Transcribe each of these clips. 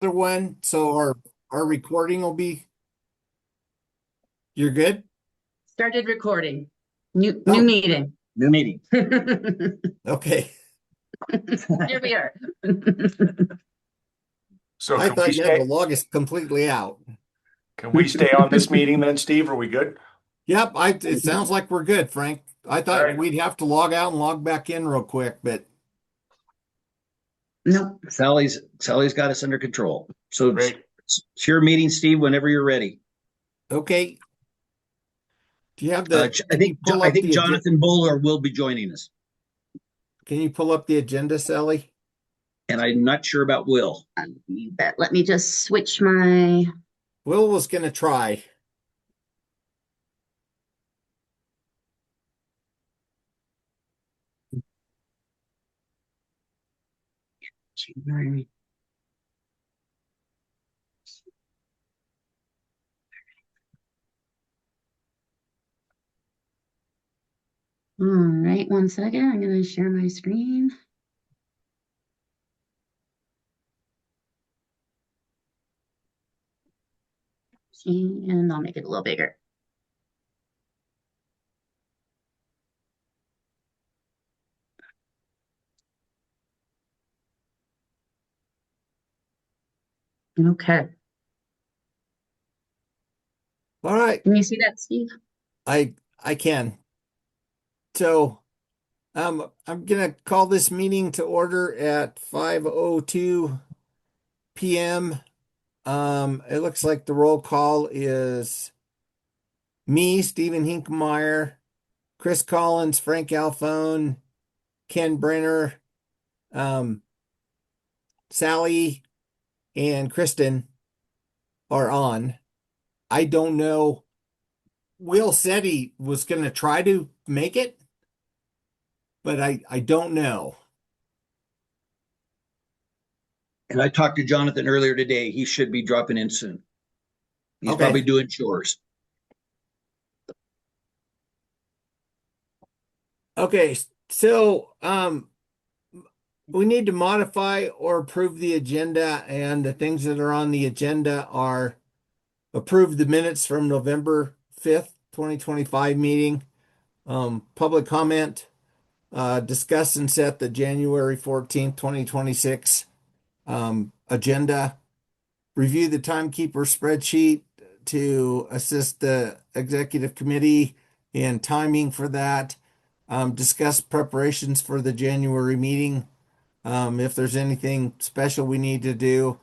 Other one, so our recording will be, you're good? Started recording. New Oh, meeting. New meeting. Here okay. we are. So I thought you had to log us completely out. can we stay on this meeting then, Steve? Are we good? Yep, it sounds like we're good, Frank. I All thought right. we'd have to log out and log back in real quick, but Nope. Sally's got us under control. So Great. it's your meeting, Steve, whenever you're ready. okay. Do you have I can you think pull I up think the agenda? Jonathan Bowler will be joining us, Can you pull up the agenda, Sally? and I'm not sure about Will. You bet. Let me just switch my. Will was gonna try. All right, one second. I'm going to share my screen. And I'll make it a little bigger. Okay. All right. Can you see that, Steve? I can. So I'm gonna call this meeting to order at 5:02 p.m. It looks like the roll call is me, Stephen Hinkmeyer, Chris Collins, Frank Alphone, Ken Brenner, um, Sally, and Kristen are on. I don't know. Will said he was going to try to make it, but I don't know. And I talked to Jonathan earlier today. He should be dropping in soon. He's Okay. probably doing chores. Okay. So, we need to modify or approve the agenda, and the things that are on the agenda are approve the minutes from November 5th, 2025 meeting, public comment, discuss and set the January 14th, 2026 agenda, review the timekeeper spreadsheet to assist the executive committee in timing for that, discuss preparations for the January meeting, if there's anything special we need to do.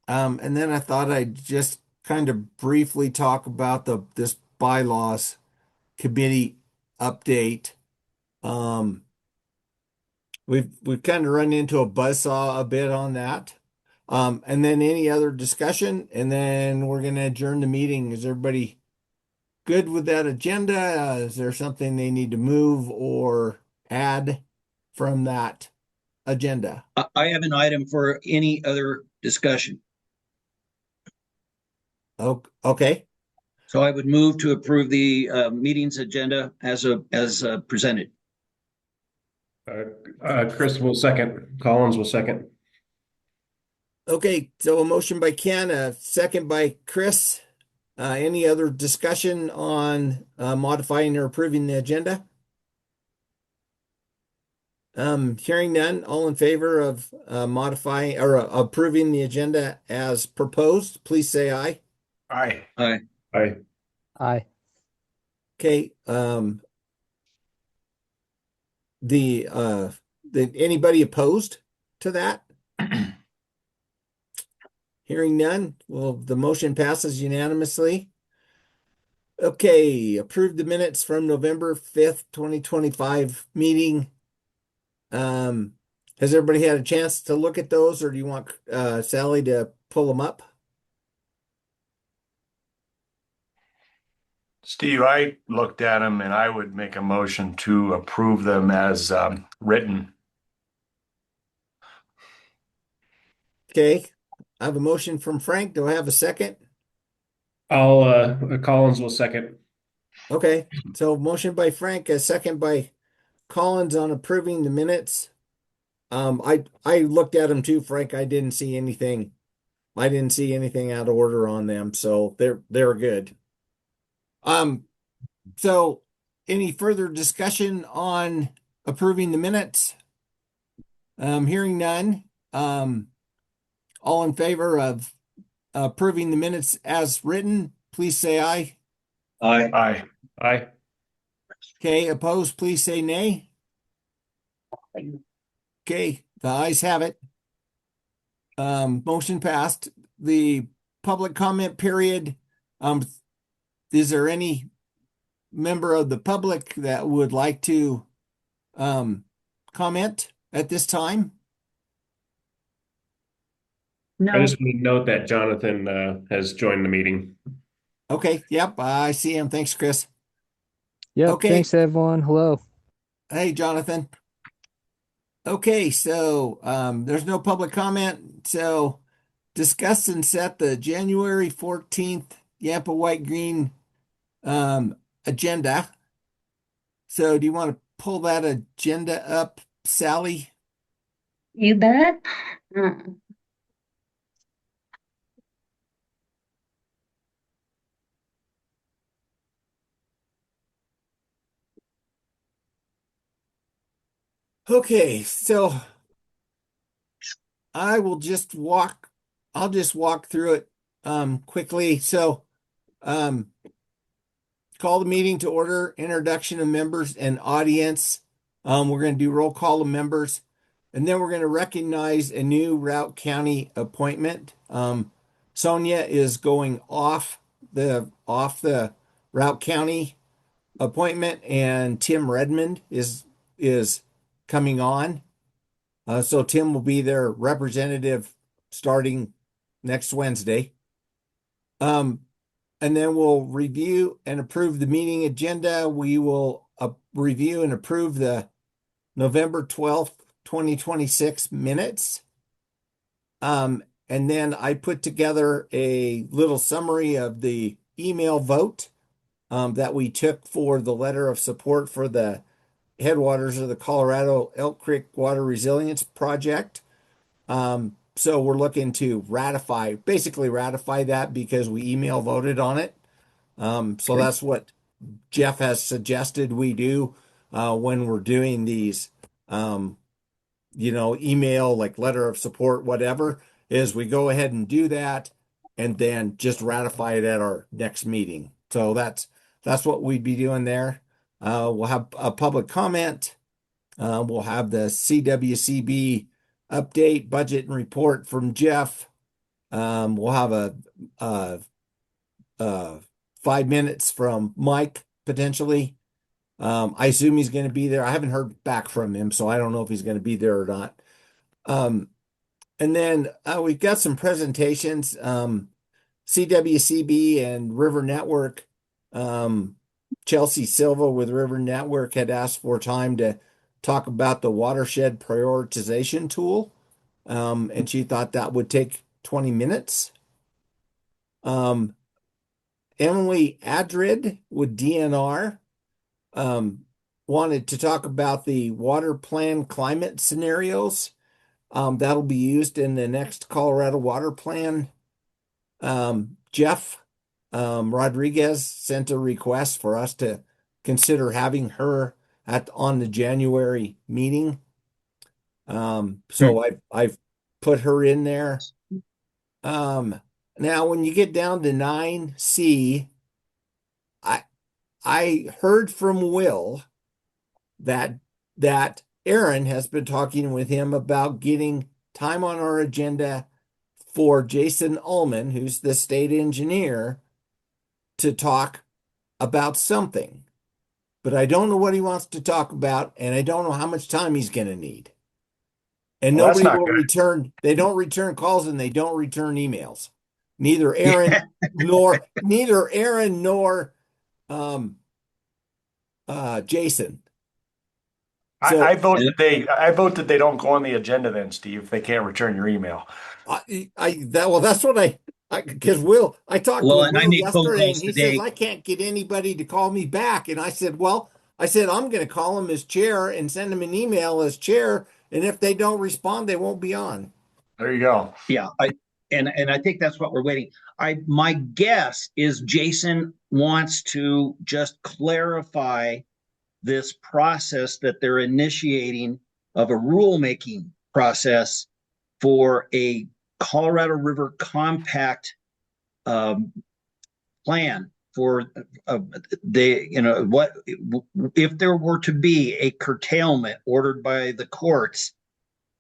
And then I thought I'd just kind of briefly talk about this bylaws committee update. Um, we've kind of run into a buzzsaw a bit on that. And then any other discussion, and then we're going to adjourn the meeting. Is everybody good with that agenda? Is there something they need to move or add from that agenda? I have an item for any other discussion. Okay. So I would move to approve the meeting's agenda as presented. Chris will second. Collins will second. Okay, so a motion by Ken, a second by Chris. Any other discussion on modifying or approving the agenda? Hearing none, all in favor of modifying or approving the agenda as proposed, please say aye. Aye. Aye. Aye. Aye. Okay, anybody opposed to that? Hearing none, well, the motion passes unanimously. Okay, approve the minutes from November 5th, 2025 meeting. Has everybody had a chance to look at those, or do you want Sally to pull them up? Steve, I looked at them and I would make a motion to approve them as written. Okay, I have a motion from Frank. Do I have a second? Collins will second. Okay, so motion by Frank, a second by Collins on approving the minutes. I looked at them too, Frank. I didn't see anything I didn't see anything out of order on them, so they're good. So any further discussion on approving the minutes? Hearing none. All in favor of approving the minutes as written, please say aye. Aye. Aye. Okay, opposed, please say nay. Okay, the ayes have it. Motion passed. The public comment period. Is there any member of the public that would like to comment at this time? No, I just want to note that Jonathan has joined the meeting. Okay, yep, I see him. Thanks, Chris. Yep. Okay. Thanks, everyone. Hello. Hey, Jonathan. Okay, so there's no public comment. So discuss and set the January 14th Yampa White Green agenda. So do you want to pull that agenda up, Sally? you bet. Okay, so I'll just walk through it quickly. So call the meeting to order, introduction of members and audience. We're going to do roll call of members, and then we're going to recognize a new Routt County appointment. Sonia is going off the Routt County appointment, and Tim Redmond is coming on. So Tim will be their representative starting next Wednesday. And then we'll review and approve the meeting agenda. We will review and approve the November 12th, 2026 minutes. And then I put together a little summary of the email vote that we took for the letter of support for the headwaters of the Colorado Elk Creek Water Resilience Project. So we're looking to basically ratify that because we email voted on it. So that's what Jeff has suggested we do when we're doing these, email, like letter of support, whatever, is we go ahead and do that and then just ratify it at our next meeting. So that's what we'd be doing there. We'll have a public comment. We'll have the CWCB update, budget and report from Jeff. We'll have a 5 minutes from Mike potentially. I assume he's going to be there. I haven't heard back from him, so I don't know if he's going to be there or not. And then we've got some presentations. CWCB and River Network. Chelsea Silva with River Network had asked for time to talk about the watershed prioritization tool. And she thought that would take 20 minutes. Emily Adrid with DNR wanted to talk about the water plan climate scenarios. That'll be used in the next Colorado water plan. Jeff Rodriguez sent a request for us to consider having her on the January meeting. So I've put her in there. Now when you get down to 9C, I heard from Will that Aaron has been talking with him about getting time on our agenda for Jason Ullman, who's the state engineer, to talk about something. But I don't know what he wants to talk about, and I don't know how much time he's going to need. And Well, that's nobody not will good. return. They don't return calls and they don't return emails. Neither Aaron nor Jason. So- I vote that they don't go on the agenda then, Steve, if they can't return your email. That's what because I talked Well, with and I Will made phone yesterday, calls and he today. says I can't get anybody to call me back, and I said I'm going to call him as chair and send him an email as chair, and if they don't respond, they won't be on. There you go. Yeah, and I think that's what we're waiting. My guess is Jason wants to just clarify this process that they're initiating of a rulemaking process for a Colorado River compact plan for what if there were to be a curtailment ordered by the courts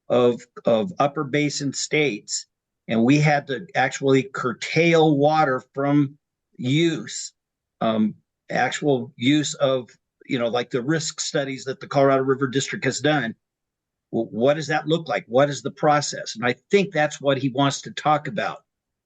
of upper basin states, and we had to actually curtail water from use, actual use of, like the risk studies that the Colorado River District has done. What does that look like? What is the process? And I think that's what he wants to talk about,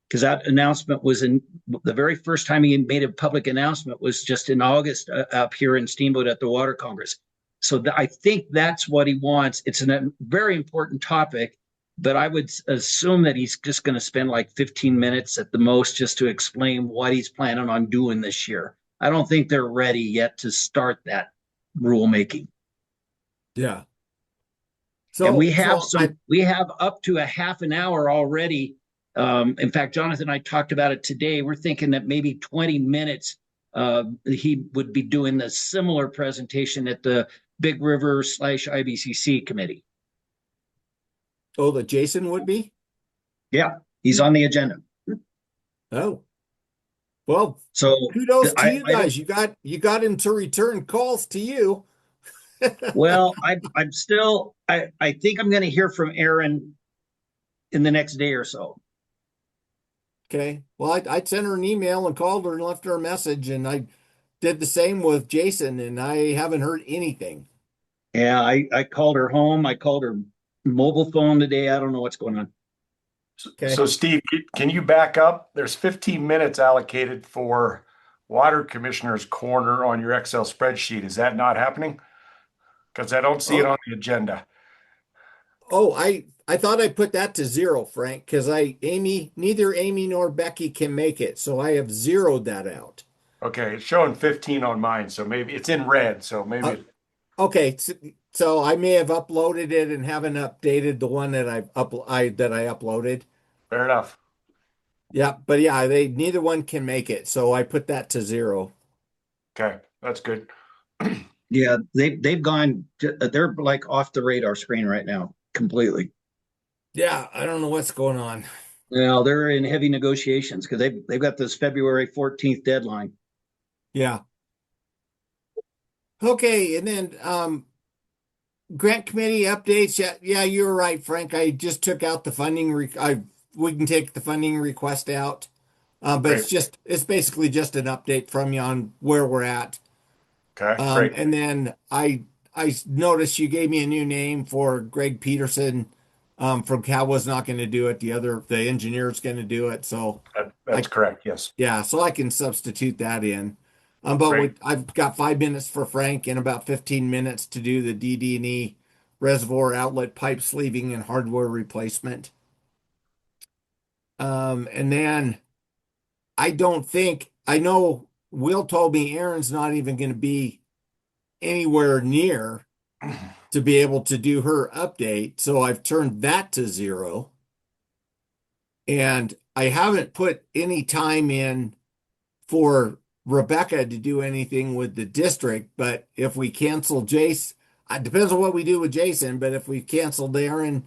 because that announcement was in the very first time he made a public announcement was just in August up here in Steamboat at the Water Congress. So I think that's what he wants. It's a very important topic, but I would assume that he's just going to spend like 15 minutes at the most just to explain what he's planning on doing this year. I don't think they're ready yet to start that rulemaking. Yeah. And we have we have up to a half an hour already. In fact, Jonathan and I talked about it today. We're thinking that maybe 20 minutes he would be doing the similar presentation at the Big River / IBCC committee. Oh, that Jason would be? Yeah, he's on the agenda. Oh. Well, so kudos to you guys. You got him to return calls to you. Well, I'm still I think I'm going to hear from Aaron in the next day or so. Okay. Well, I sent her an email and called her and left her a message, and I did the same with Jason, and I haven't heard anything. Yeah, I called her home. I called her mobile phone today. I don't know what's going on. Okay. So Steve, can you back up? There's 15 minutes allocated for Water Commissioner's Corner on your Excel spreadsheet. Is that not happening? Because I don't see it on the agenda. Oh, I thought I put that to 0, Frank, because neither Amy nor Becky can make it, so I have zeroed that out. Okay, it's showing 15 on mine, so maybe it's in red, so maybe Okay, so I may have uploaded it and haven't updated the one that I uploaded. fair enough. Yeah, but yeah, neither one can make it, so I put that to 0. Okay, that's good. Yeah, they've gone. They're like off the radar screen right now, completely. Yeah, I don't know what's going on. Well, they're in heavy negotiations because they've got this February 14th deadline. Yeah. Okay, and then grant committee updates. Yeah, you're right, Frank. I just took out the funding. We can take the funding request out, but Great. it's basically just an update from you on where we're at. Okay, great. And then I noticed you gave me a new name for Greg Peterson. From Cal was not going to do it. The engineer's going to do it. So That's correct. Yes. yeah, so I can substitute that in. Great. I've got 5 minutes for Frank and about 15 minutes to do the DD&E reservoir outlet pipe sleeving and hardware replacement. And then I know Will told me Erin's not even going to be anywhere near to be able to do her update. So I've turned that to 0. And I haven't put any time in for Rebecca to do anything with the district. But if we cancel Jace, it depends on what we do with Jason. But if we canceled Erin,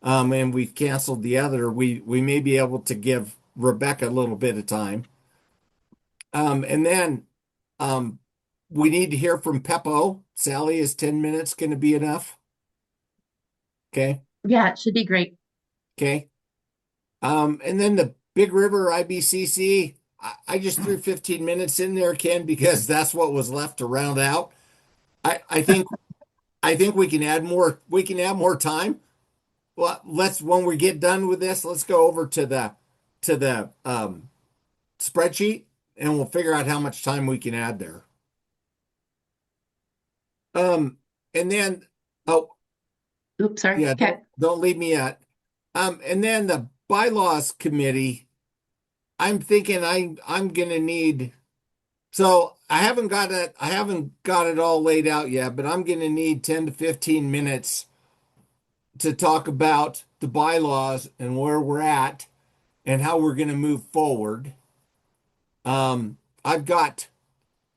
and we've canceled the other, we may be able to give Rebecca a little bit of time. And then we need to hear from Peppo. Sally, is 10 minutes going to be enough? Okay. Yeah, it should be great. Okay. And then the Big River IBCC, I just threw 15 minutes in there, Ken, because that's what was left to round out. I think we can add more. We can add more time. Well, when we get done with this, let's go over to the spreadsheet and we'll figure out how much time we can add there. And then Oops, sorry. yeah, Okay. don't leave me yet. And then the bylaws committee, I'm thinking I'm gonna need. So I haven't got it all laid out yet, but I'm gonna need 10 to 15 minutes to talk about the bylaws and where we're at. and how we're going to move forward. I've got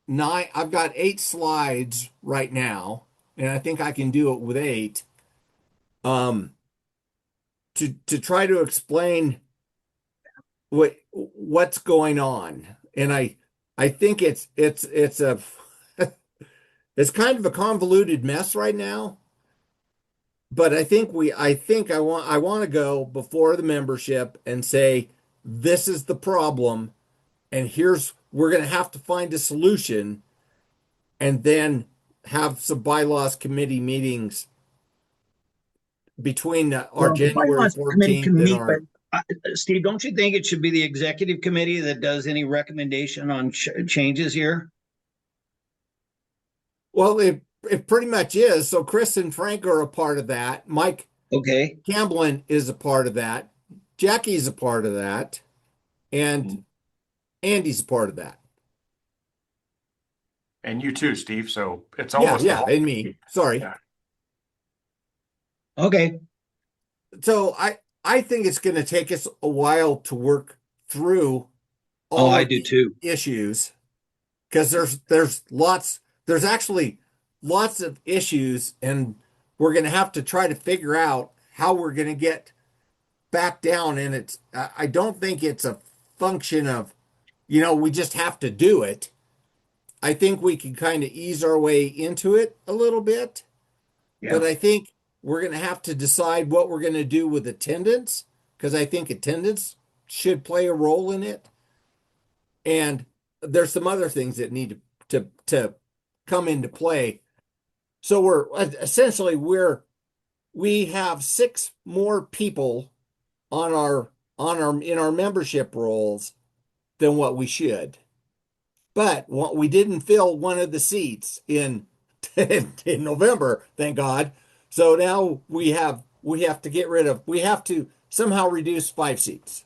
I've got 8 slides right now, and I think I can do it with 8. Um, to try to explain what's going on. And I think it's a it's kind of a convoluted mess right now. But I want to go before the membership and say this is the problem, and we're going to have to find a solution, and then have some bylaws committee meetings between our Well, the January bylaws committee 14th can and meet, our but Steve, don't you think it should be the executive committee that does any recommendation on changes here? Well, it pretty much is. So Chris and Frank are a part of that. Mike Okay, Camblin is a part of that. Jackie's a part of that. And Andy's a part of that. And you too, Steve. So it's Yeah, almost the yeah, whole- and me. Sorry. Yeah. okay. So I think it's going to take us a while to work through Oh, all I of do the too. issues, because there's actually lots of issues, and we're going to have to try to figure out how we're going to get back down. And I don't think it's a function of, we just have to do it. I think we can kind of ease our way into it a little bit, but Yeah. I think we're going to have to decide what we're going to do with attendance, because I think attendance should play a role in it. And there's some other things that need to come into play. So we have 6 more people in our membership roles than what we should. But we didn't fill one of the seats in in November, thank God. So now we have to somehow reduce 5 seats.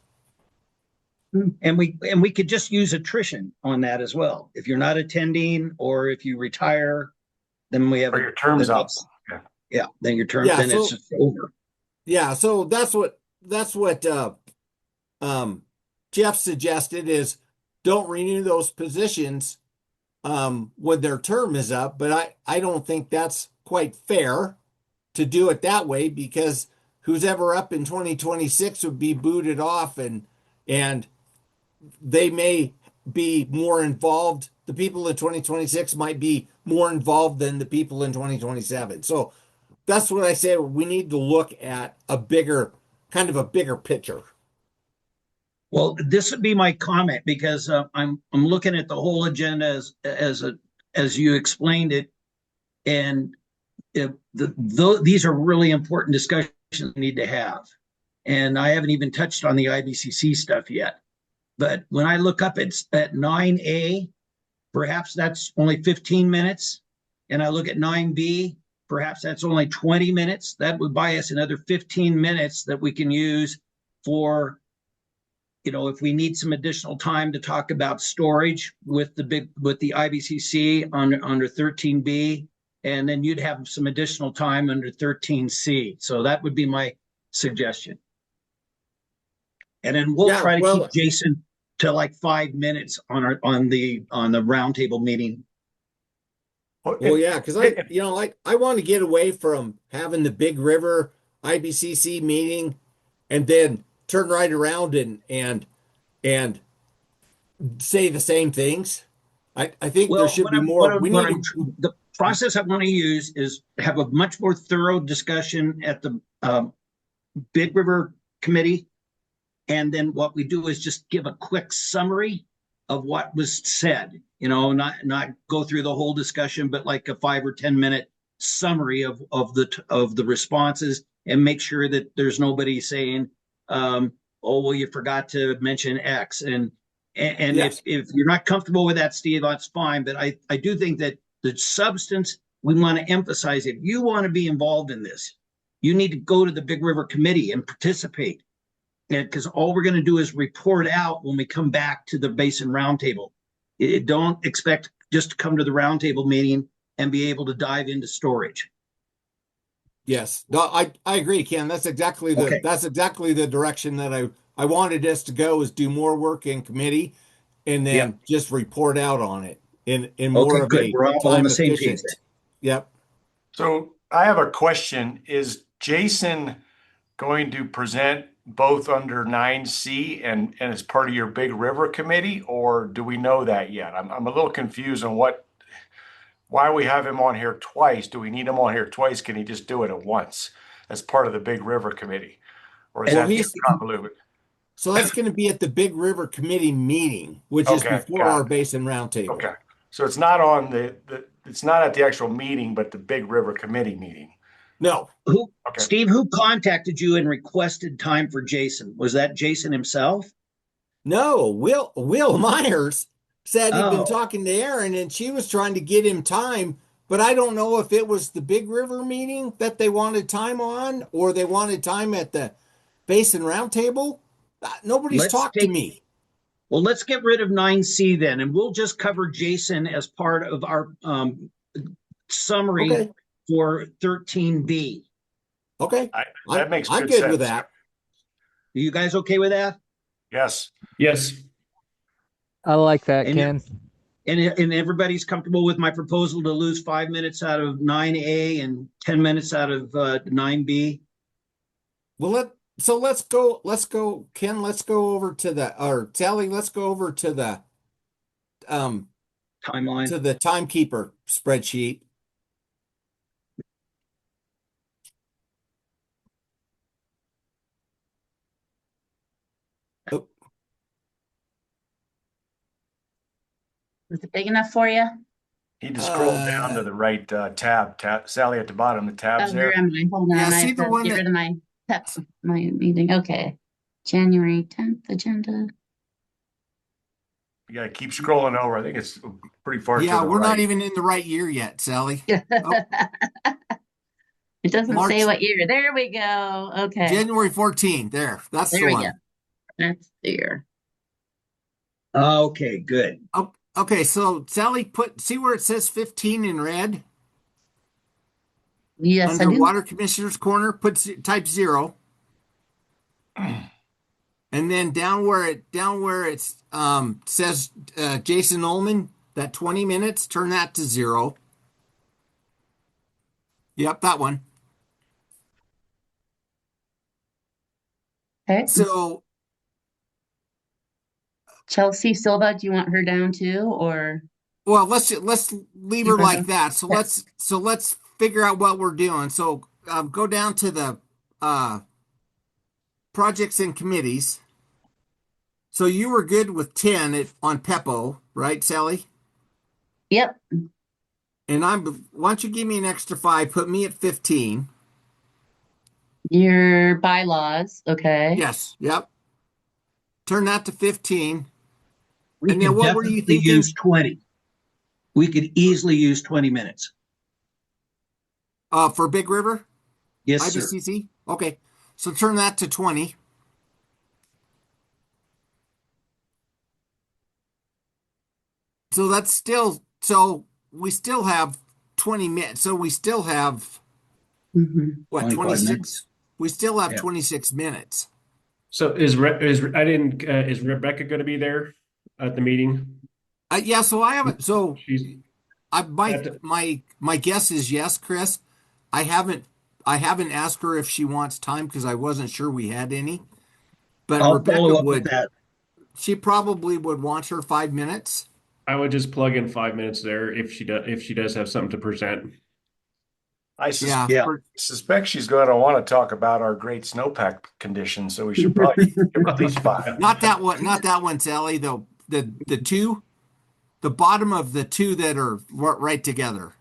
And we could just use attrition on that as well. If you're not attending or if you retire, then we have Or your term's then up. it's- Yeah. Yeah, then your term, Yeah, then it's so- just over. Yeah, so that's what Jeff suggested, is don't renew those positions when their term is up. But I don't think that's quite fair to do it that way, because who's ever up in 2026 would be booted off, and they may be more involved. The people in 2026 might be more involved than the people in 2027. So that's what I say. We need to look at a bigger picture. Well, this would be my comment because I'm looking at the whole agenda as you explained it, and these are really important discussions we need to have. And I haven't even touched on the IBCC stuff yet. But when I look up at 9A, perhaps that's only 15 minutes. And I look at 9B, perhaps that's only 20 minutes. That would buy us another 15 minutes that we can use for, if we need some additional time to talk about storage with the IBCC under 13B, and then you'd have some additional time under 13C. So that would be my suggestion. And then we'll try to keep Jason to like 5 minutes on the roundtable meeting. Well, yeah, because I want to get away from having the Big River IBCC meeting and then turn right around and say the same things. I think there should be more. The process I want to use is have a much more thorough discussion at the Big River Committee. And then what we do is just give a quick summary of what was said, not go through the whole discussion, but like a 5 or 10 minute summary of the responses, and make sure that there's nobody saying, oh, well, you forgot to mention X. And Yes. if you're not comfortable with that, Steve, that's fine. But I do think that the substance, we want to emphasize, if you want to be involved in this, you need to go to the Big River Committee and participate. And because all we're going to do is report out when we come back to the Basin Roundtable. Don't expect just to come to the roundtable meeting and be able to dive into storage. Yes, no, I agree, Ken. That's exactly the direction that I wanted us to go is do more work in committee and then just report out on it in more Okay, of good. a We're all on time the same page efficient. Yep. So I have a question. Is Jason going to present both under 9C and as part of your Big River Committee, or do we know that yet? I'm a little confused on why we have him on here twice. Do we need him on here twice? Can he just do it at once as part of the Big River Committee? Or is And that too he's- convoluted? So that's going to be at the Big River Committee meeting, which is Okay, before got our it. basin roundtable. Okay. So it's not on it's not at the actual meeting, but the Big River Committee meeting. No, Okay. Steve, who contacted you and requested time for Jason? Was that Jason himself? no. Will Myers said he'd been Oh. talking to Aaron and she was trying to get him time, but I don't know if it was the Big River meeting that they wanted time on or they wanted time at the basin roundtable. Nobody's talked to me. Well, let's get rid of 9C then, and we'll just cover Jason as part of our summary Okay. for 13B. Okay. That makes I'm good good with sense. that. Are you guys okay with that? Yes. Yes. I like that, And- Ken. And everybody's comfortable with my proposal to lose 5 minutes out of 9A and 10 minutes out of 9B? Well, let's go, Ken, let's go over to or Sally, let's go over to the Timeline. timekeeper spreadsheet. Oh, Is it big enough for you? He just scrolled down to the right tab. Sally at the bottom, the tabs Oh, where there. am I? Hold on, Yeah, I see have the to one get that- rid of my meeting. Okay. January 10th agenda. You gotta keep scrolling over. I think it's pretty far to yeah, the we're right. not even in the right year yet, Sally. It doesn't March- say what year. There we go. Okay. January 14th. There, that's There the we one. go. That's the year. Okay, good. Oh, okay, so Sally, see where it says 15 in red Yes, I under do. Water Commissioner's corner. Type 0. And then down where it's says Jason Ullman, that 20 minutes, turn that to 0. Yep, that one. Okay. So Chelsea Silva, do you want her down too, or? well, let's leave her Leave her like down. that. So let's figure out what we're doing. So go down to the projects and committees. So you were good with 10 on Peppo, right, Sally? Yep. And why don't you give me an extra 5, put me at 15. Your bylaws. Okay. Yes, yep. Turn that to 15. We And then could what were you definitely thinking? use 20. We could easily use 20 minutes. For Big River? Yes, sir. IBCC? Okay. So turn that to 20. So that's still, so we still have 20 minutes. So we still have, Mhm. what, 25 26? minutes. We still have Yeah. 26 minutes. So is Rebecca going to be there at the meeting? Yeah, so I haven't, so She's my guess is yes, Chris. I haven't asked her if she wants time because I wasn't sure we had any. But I'll Rebecca follow up would, with that. she probably would want her 5 minutes. I would just plug in 5 minutes there if she does have something to present. I Yeah. Yeah. suspect she's going to want to talk about our great snowpack conditions, so we should probably give her at least 5. Not that one, Sally. The two, the bottom of the two that are right together.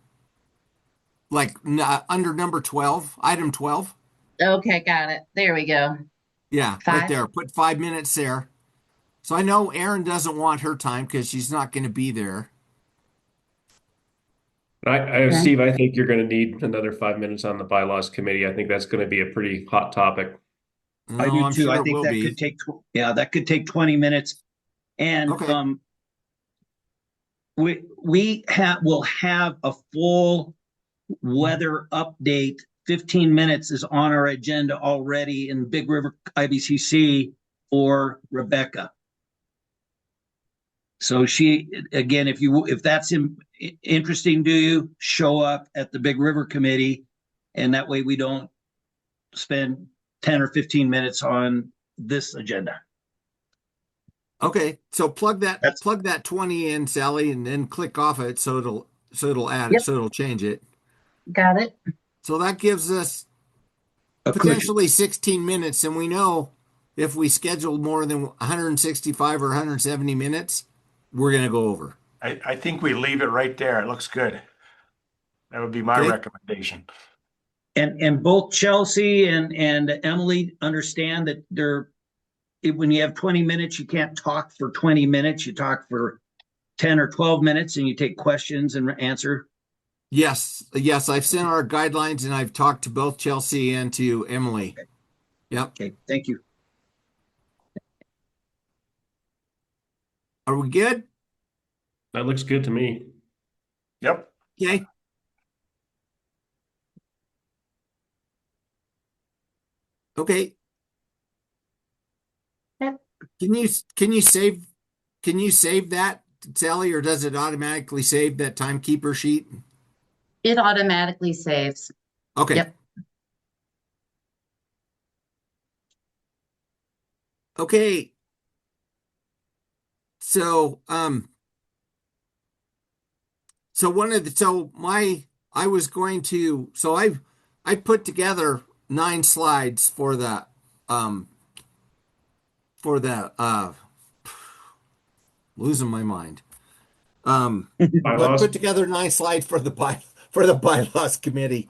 Like under number 12, item 12. Okay, got it. There we go. Yeah, right 5? there. Put 5 minutes there. So I know Erin doesn't want her time because she's not going to be there. Steve, I think you're going to need another 5 minutes on the bylaws committee. I think that's going to be a pretty hot topic. I No, do I'm too. sure I it think will that be. could take, that could take 20 minutes. And Okay. we'll have a full weather update. 15 minutes is on our agenda already in Big River IBCC or Rebecca. So again, if that's interesting to you, show up at the Big River Committee, and that way we don't spend 10 or 15 minutes on this agenda. Okay, so That's- plug that 20 in, Sally, and then click off it so it'll add it, Yep. so it'll change it. Got it. So that gives us A cushion. potentially 16 minutes, and we know if we schedule more than 165 or 170 minutes, we're going to go over. I think we leave it right there. It looks good. That would be my Okay. recommendation. And both Chelsea and Emily understand that when you have 20 minutes, you can't talk for 20 minutes. You talk for 10 or 12 minutes and you take questions and answer. Yes, I've sent our guidelines and I've talked to both Chelsea and to Emily. Yep. Okay, thank you. Are we good? That looks good to me. Yep. Okay. Okay. Yep. Can you save that, Sally, or does it automatically save that timekeeper sheet? It automatically saves. Okay. Yep. Okay. So, I was going to, I put together 9 slides for the, losing my mind. I Bylaws. put together 9 slides for the bylaws committee.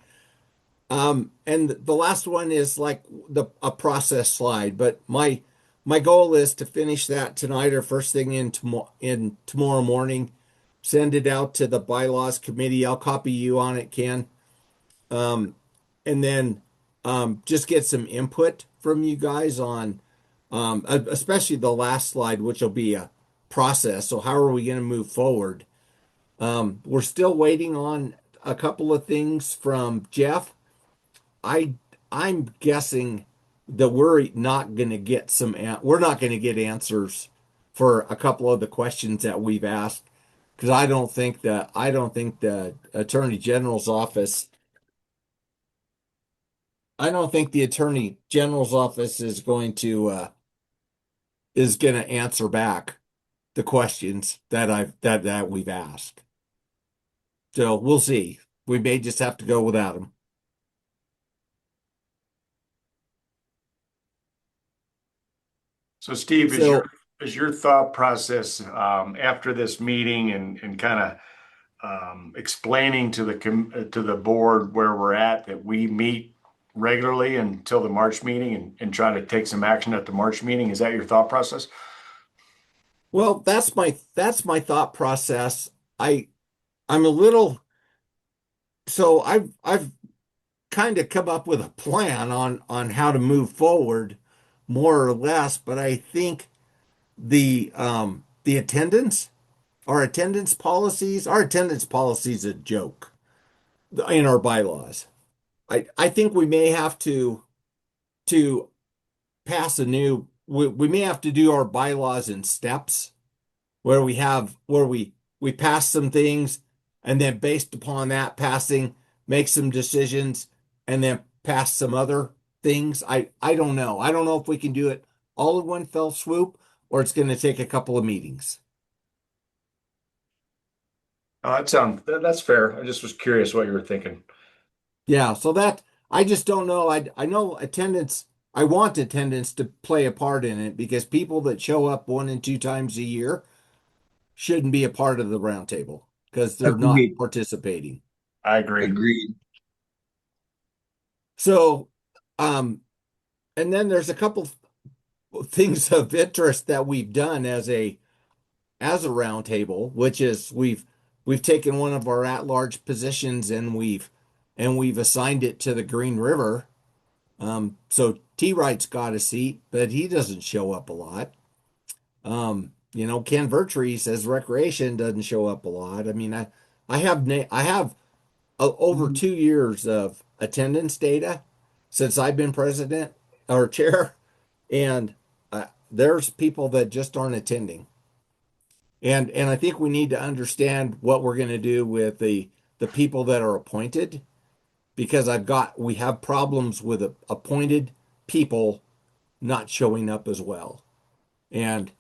And the last one is like a process slide, but my goal is to finish that tonight or first thing in tomorrow morning, send it out to the bylaws committee. I'll copy you on it, Ken. And then just get some input from you guys on especially the last slide, which will be a process. So how are we going to move forward? We're still waiting on a couple of things from Jeff. I'm guessing that we're not going to get answers for a couple of the questions that we've asked, because I don't think the Attorney General's office is going to answer back the questions that we've asked. So we'll see. We may just have to go without them. So Steve, So- is your thought process after this meeting and kind of explaining to the board where we're at, that we meet regularly until the March meeting and try to take some action at the March meeting? Is that your thought process? Well, that's my thought process. I'm a little so I've kind of come up with a plan on how to move forward, more or less, but I think the attendance our attendance policies is a joke in our bylaws. I think we may have to pass we may have to do our bylaws in steps, where we pass some things, and then based upon that passing, make some decisions, and then pass some other things. I don't know. I don't know if we can do it all in one fell swoop, or it's going to take a couple of meetings. That's fair. I just was curious what you were thinking. Yeah, so that I just don't know. I know attendance. I want attendance to play a part in it, because people that show up 1 and 2 times a year shouldn't be a part of the roundtable because they're not Agreed. participating. I agree. Agreed. So, and then there's a couple things of interest that we've done as a roundtable, which is we've taken one of our at-large positions and we've assigned it to the Green River. So T-Wright's got a seat, but he doesn't show up a lot. Ken Vertrees as recreation doesn't show up a lot. I mean, I have over 2 years of attendance data since I've been president or chair, and there's people that just aren't attending. And I think we need to understand what we're going to do with the people that are appointed, because we have problems with appointed people not showing up as well. And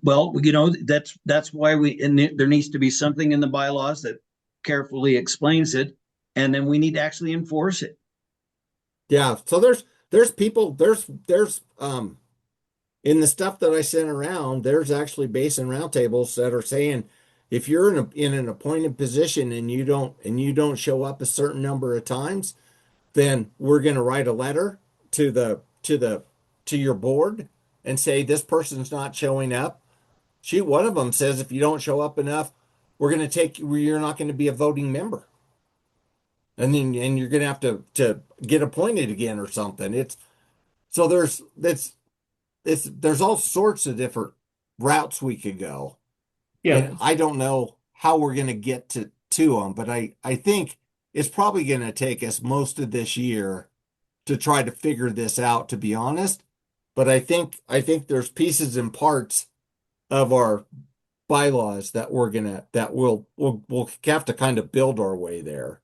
Well, that's why there needs to be something in the bylaws that carefully explains it, and then we need to actually enforce it. yeah, so there's people, there's in the stuff that I sent around, there's actually basin roundtables that are saying if you're in an appointed position and you don't show up a certain number of times, then we're going to write a letter to to your board and say this person's not showing up. Shoot, one of them says if you don't show up enough, you're not going to be a voting member. And you're going to have to get appointed again or something. There's all sorts of different routes we could go. Yeah, And I don't know how we're going to get to them, but I think it's probably going to take us most of this year to try to figure this out, to be honest. But I think there's pieces and parts of our bylaws that we'll have to kind of build our way there.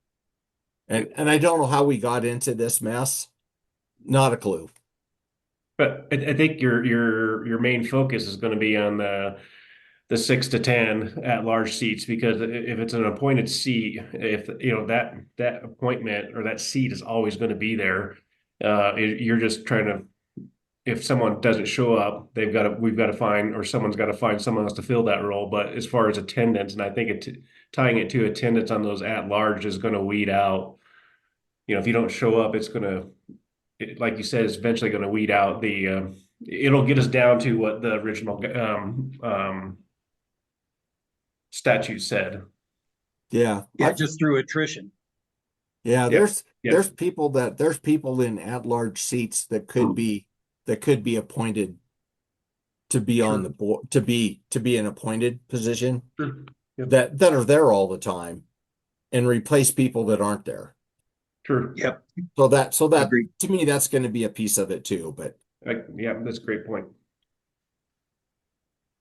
And I don't know how we got into this mess. Not a clue. but I think your main focus is going to be on the 6 to 10 at-large seats, because if it's an appointed seat, if you know that appointment or that seat is always going to be there, you're just trying to. If someone doesn't show up, we've got to find, or someone's got to find someone else to fill that role. But as far as attendance, and I think tying it to attendance on those at-large is going to weed out. If you don't show up, it's going to, like you said, it's eventually going to weed out it'll get us down to what the original statute said. Yeah. Yeah, just through attrition. Yeah, Yeah. there's people in at-large seats that could be appointed to be on the board, to be in appointed position Sure. Yep. that are there all the time and replace people that aren't there. True. Yep. So that Agreed. to me, that's going to be a piece of it too. But Yeah, that's a great point.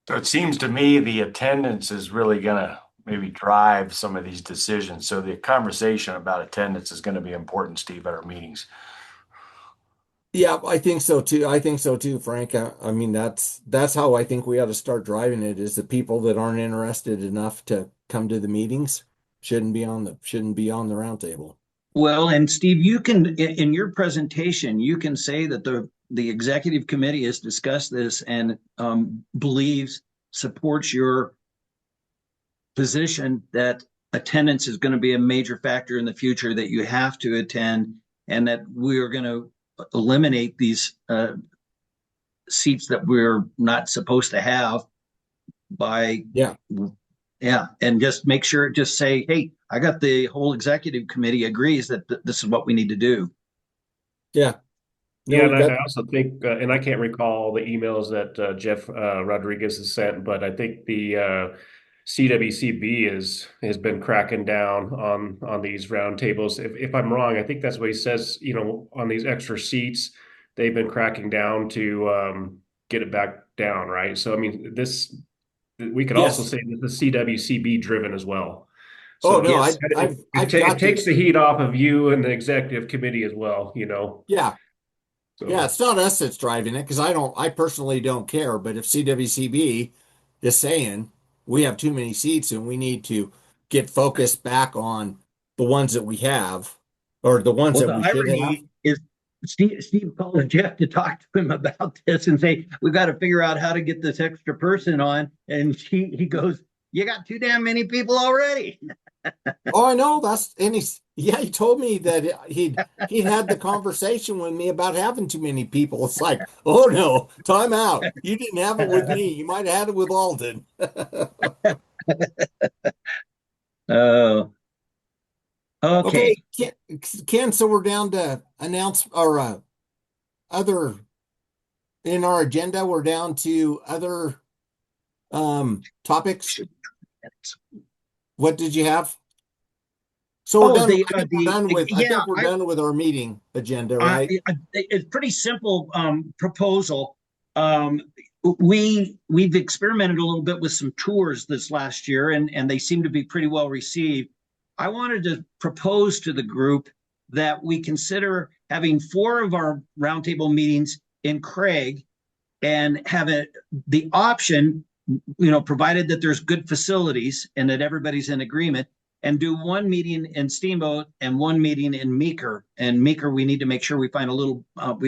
So it seems to me the attendance is really going to maybe drive some of these decisions. So the conversation about attendance is going to be important, Steve, at our meetings. yeah, I think so too, Frank. I mean, that's how I think we ought to start driving it, is the people that aren't interested enough to come to the meetings shouldn't be on the roundtable. Well, and Steve, you can, in your presentation, you can say that the executive committee has discussed this and supports your position that attendance is going to be a major factor in the future, that you have to attend, and that we are going to eliminate these seats that we're not supposed to have by and just make sure, just say, hey, I got the whole executive committee agrees that this is what we need to do. Yeah. No, Yeah, and I also think, and I can't recall the emails that Jeff Rodriguez has sent, but I think the CWCB has been cracking down on these roundtables. If I'm wrong, I think that's what he says. On these extra seats, they've been cracking down to get it back down, right? So I mean, we could also say that the CWCB driven as well. So no, it takes the heat off of you and the executive committee as well. Yeah. So. Yeah, it's not us that's driving it, because I personally don't care. But if CWCB is saying we have too many seats and we need to get focused back on the ones that we have, or the ones that we should have. Is Steve called Jeff to talk to him about this and say, we got to figure out how to get this extra person on. And he goes, you got too damn many people already. Oh, I know. He told me that he had the conversation with me about having too many people. It's like, oh no, time out. You didn't have it with me. You might have had it with Alden. Oh. Okay. Ken, so we're down to announce our other in our agenda. We're down to other topics. What did you have? So we're done. I think we're done with our meeting agenda, right? It's pretty simple proposal. Um, we've experimented a little bit with some tours this last year, and they seem to be pretty well received. I wanted to propose to the group that we consider having 4 of our roundtable meetings in Craig and have the option, provided that there's good facilities and that everybody's in agreement, and do 1 meeting in Steamboat and 1 meeting in Meeker. And Meeker, we need to make sure we find a little,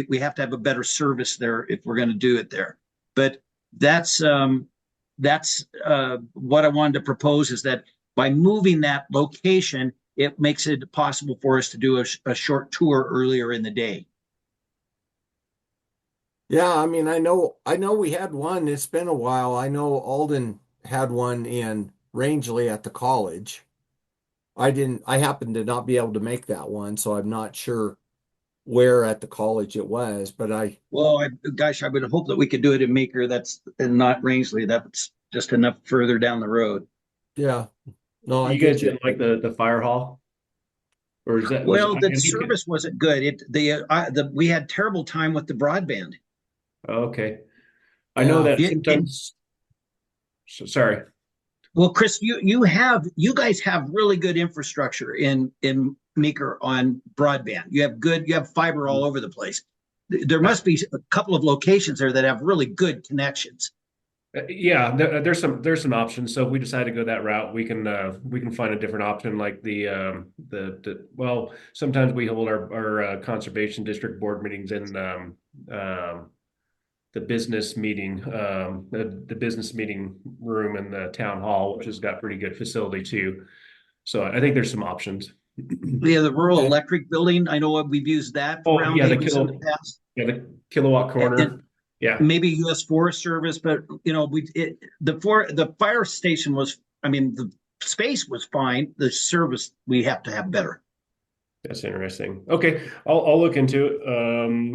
we have to have a better service there if we're going to do it there. But that's what I wanted to propose, is that by moving that location, it makes it possible for us to do a short tour earlier in the day. Yeah, I mean, I know we had one. It's been a while. I know Alden had one in Rangeley at the college. I happened to not be able to make that one, so I'm not sure where at the college it was, but Well, I would hope that we could do it in Meeker. That's and not Rangeley. That's just enough further down the road. yeah. No, I You guys get you. didn't like the fire hall? Or is that Well, I the think service wasn't good. We had terrible time with the broadband. okay. I know that Yeah. sometimes. Sorry. Well, Chris, you guys have really good infrastructure in Meeker on broadband. You have fiber all over the place. There must be a couple of locations there that have really good connections. Yeah, there's some options. So if we decide to go that route, we can find a different option, like well, sometimes we hold our conservation district board meetings in the business meeting the business meeting room in the town hall, which has got pretty good facility too. So I think there's some options. Yeah, the rural Okay. electric building. I know we've used that Oh, for yeah, roundtables in the past. the kilowatt corner. And Yeah. maybe U.S. Forest Service, but the fire station was. I mean, the space was fine. The service we have to have better. That's interesting. Okay, I'll look into it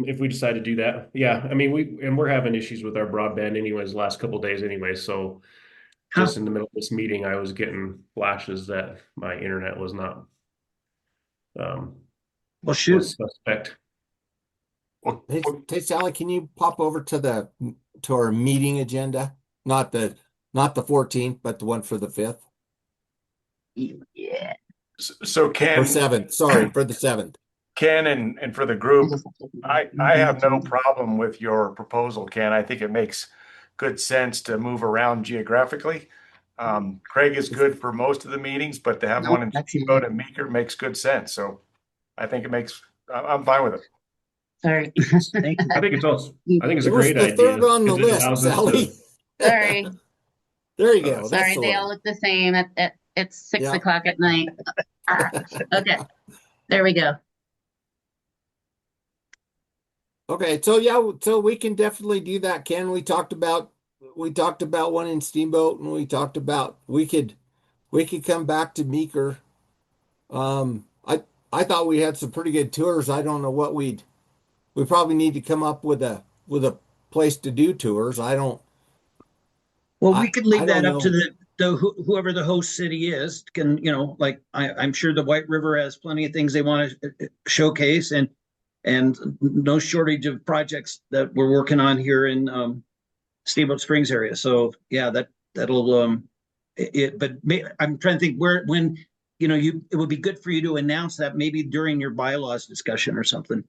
if we decide to do that. Yeah, I mean we're having issues with our broadband anyways the last couple of days anyway. So just in the middle of this meeting, I was getting flashes that my internet was not Well, shoot. was suspect. Well, Hey, Sally, can you pop over to our meeting agenda? Not the 14th, but the one for the 5th Yeah. so or Ken, 7th. Sorry, for the 7th. Ken and for the group, I have no problem with your proposal, Ken. I think it makes good sense to move around geographically. Craig is good for most of the meetings, but to have one in Steamboat and Meeker makes good sense. So I think I'm fine with it. Sorry. Thank you. I think it's also I think it's a It was great the idea. third on the 'cause it list, allows us Sally. to- Sorry. There you go. That's Sorry, the they all one. look the same it's 6 Yeah. o'clock at night. Okay. There we go. Okay, so yeah, so we can definitely do that, Ken. We talked about one in Steamboat, and we could come back to Meeker. I thought we had some pretty good tours. I don't know what we probably need to come up with a place to do tours. Well, I- we could leave I that don't up to whoever the host city is. Like I'm sure the White River has plenty of things they want to showcase, and no shortage of projects that we're working on here in Steamboat Springs area. So yeah, that'll But I'm trying to think when it would be good for you to announce that maybe during your bylaws discussion or something.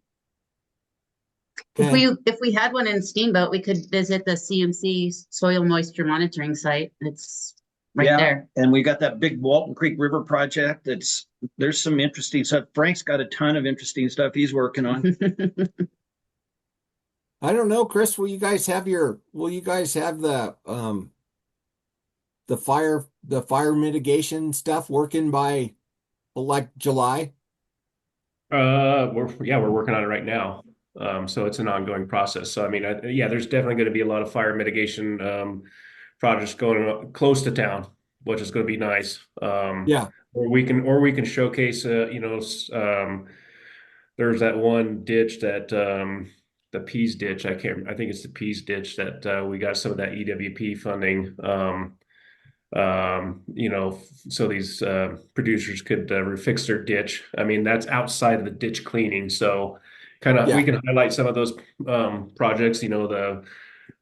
Okay. If we had one in Steamboat, we could visit the CMC soil moisture monitoring site. It's right Yeah. there. And we got that big Walton Creek River project. There's some interesting stuff. Frank's got a ton of interesting stuff he's working on. I don't know, Chris, will you guys have the fire mitigation stuff working by like July? We're working on it right now. So it's an ongoing process. So I mean, there's definitely going to be a lot of fire mitigation projects going on close to town, which is going to be nice. Yeah. Or we can showcase, there's that one ditch that the Pease ditch. I think it's the Pease ditch that we got some of that EWP funding. So these producers could refix their ditch. I mean, that's outside of the ditch cleaning. So we can highlight some of those projects, the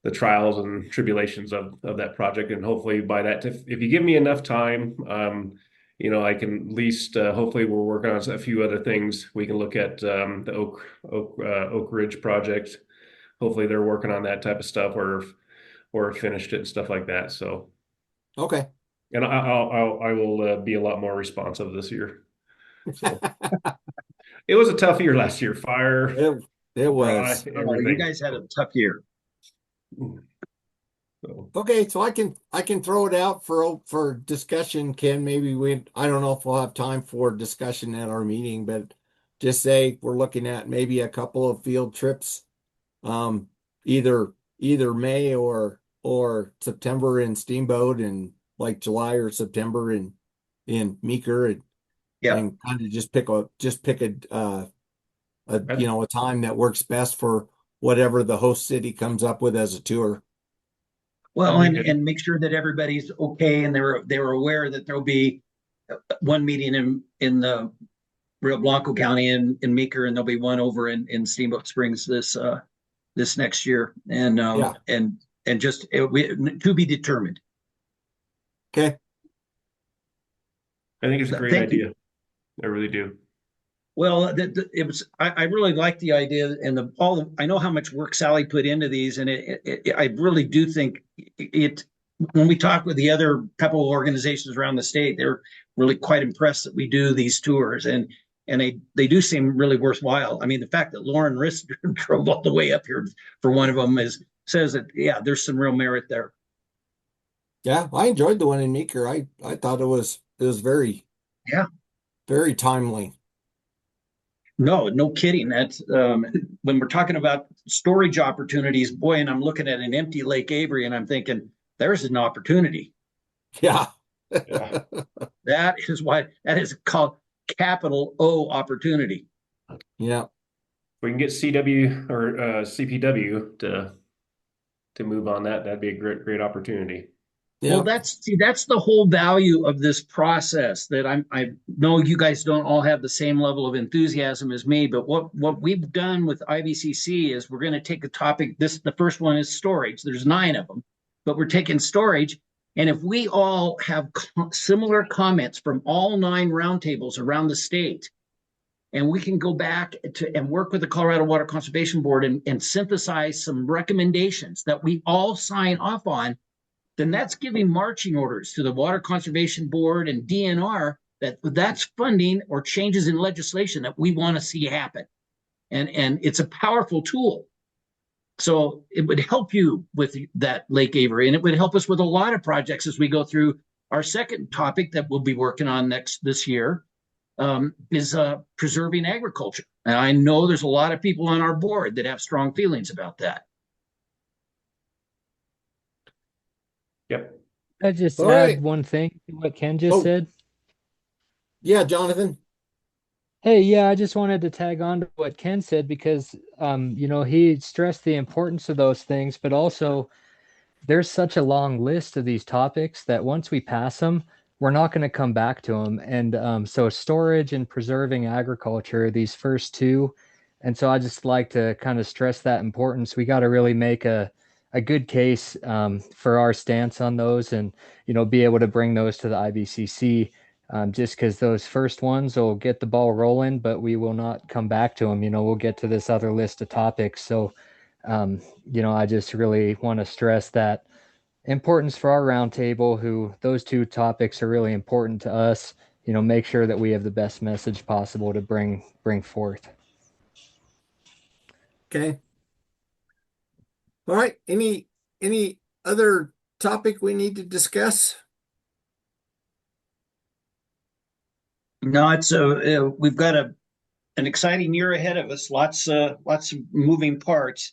the trials and tribulations of that project. And hopefully by that, if you give me enough time, I can at least hopefully we're working on a few other things. We can look at the Oak Ridge project. Hopefully they're working on that type of stuff or finished it and stuff like that. So, Okay. and I will be a lot more responsive this year. So it was a tough year last year. Fire, It dry, was. You everything. guys had a tough year. So, Okay, so I can throw it out for discussion, Ken. Maybe I don't know if we'll have time for discussion at our meeting, but just say we're looking at maybe a couple of field trips, either May or September in Steamboat and like July or September in Meeker and Yeah. kind of just pick a a time that works best for whatever the host city comes up with as a tour. Well, That'd be good. and make sure that everybody's okay and they were aware that there'll be one meeting in the Rio Blanco County in Meeker, and there'll be one over in Steamboat Springs this next year. And Yeah. and just to be determined. Okay. I think it's a great Thank you. idea. I really do. Well, it was. I really like the idea and I know how much work Sally put into these, and I really do think it. When we talk with the other couple of organizations around the state, they're really quite impressed that we do these tours, and they do seem really worthwhile. I mean, the fact that Lauren Riss drove all the way up here for one of them says that there's some real merit there. Yeah, I enjoyed the one in Meeker. I thought it was very very timely. No kidding. That's when we're talking about storage opportunities, boy, and I'm looking at an empty Lake Avery and I'm thinking, there's an opportunity. Yeah. Yeah. That is called capital O opportunity. Yeah. We can get CW or CPW to move on that. That'd be a great opportunity. Yeah. Well, that's the whole value of this process that I know you guys don't all have the same level of enthusiasm as me, but what we've done with IVCC is we're going to take a topic. The first one is storage. There's 9 of them, but we're taking storage. And if we all have similar comments from all 9 roundtables around the state, and we can go back and work with the Colorado Water Conservation Board and synthesize some recommendations that we all sign off on, then that's giving marching orders to the Water Conservation Board and DNR that's funding or changes in legislation that we want to see happen. And it's a powerful tool. So it would help you with that Lake Avery, and it would help us with a lot of projects as we go through our second topic that we'll be working on this year, is preserving agriculture. And I know there's a lot of people on our board that have strong feelings about that. Yep. I just All add right. one thing to what Ken just Oh. said. Yeah, Jonathan. Hey, yeah, I just wanted to tag on to what Ken said because, he stressed the importance of those things, but also there's such a long list of these topics that once we pass them, we're not going to come back to them. And so storage and preserving agriculture, these first 2. And so I just like to kind of stress that importance. We got to really make a good case for our stance on those and, be able to bring those to the IVCC. Just because those first ones will get the ball rolling, but we will not come back to them. We'll get to this other list of topics. So, I just really want to stress that importance for our roundtable, those 2 topics are really important to us. Make sure that we have the best message possible to bring forth. Okay. All right. Any other topic we need to discuss? No, it's we've got an exciting year ahead of us. Lots of moving parts,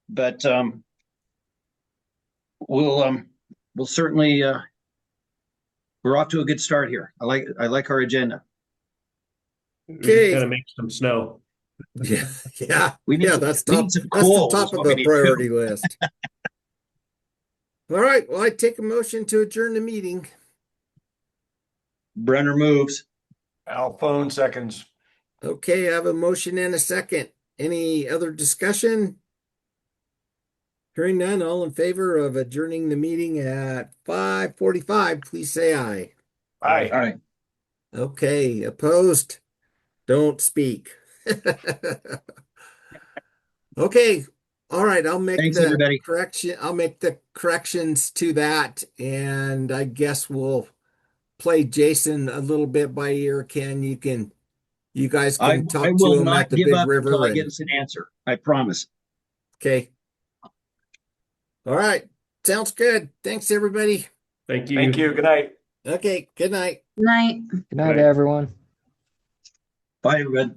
but we'll certainly we're off to a good start here. I like our agenda. We Okay. just gotta make some snow. Yeah. Yeah. We need That's we top. need some That's coal the is top of what we the need priority too. list. All right. Well, I take a motion to adjourn the meeting. Brenner moves. Alphone seconds. Okay, I have a motion and a second. Any other discussion? Hearing none, all in favor of adjourning the meeting at 5:45, please say aye. Aye. All right. Okay, opposed? Don't speak. Okay, all right, I'll make Thanks, the everybody. correction. I'll make the corrections to that, and I guess we'll play Jason a little bit by ear. Ken, you guys I can talk to will him not at the give Big up until River I get and us an answer. I promise. okay. All right, sounds good. Thanks, everybody. Thank you. Thank you. Good night. Okay, good night. Night. Good night, Right. everyone. Bye, everybody.